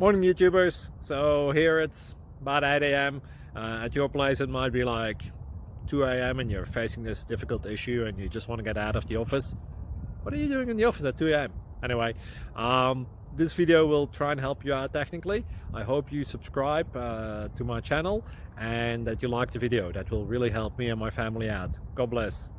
Morning YouTubers. So here it's about 8 a.m. At your place it might be like 2 a.m. and you're facing this difficult issue and you just want to get out of the office. What are you doing in the office at 2 a.m.? Anyway, this video will try and help you out technically. I hope you subscribe to my channel and that you like the video. That will really help me and my family out. God bless.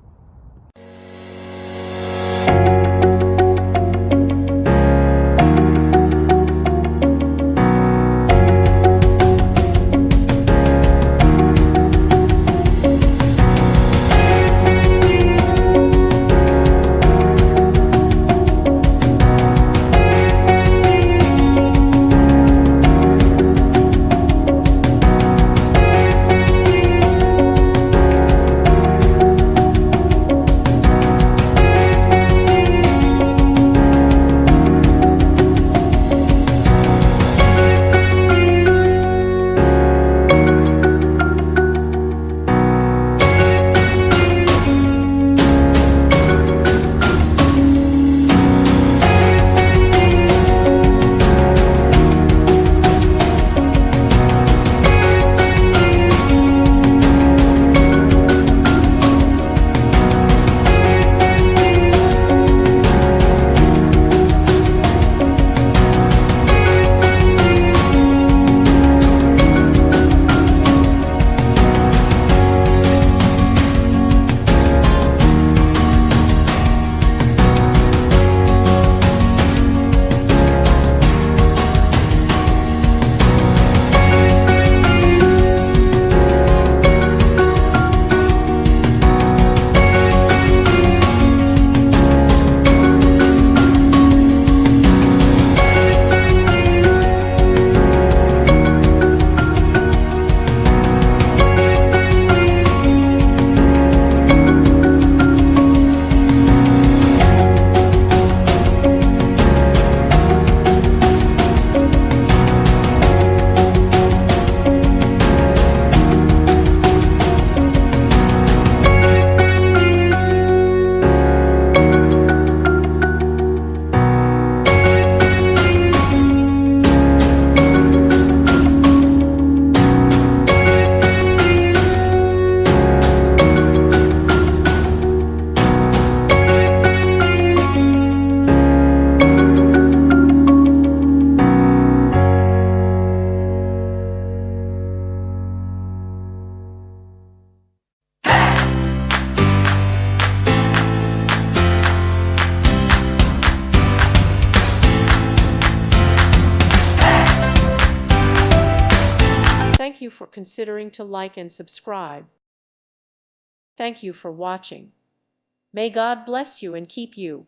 Thank you for considering to like and subscribe. Thank you for watching. May God bless you and keep you.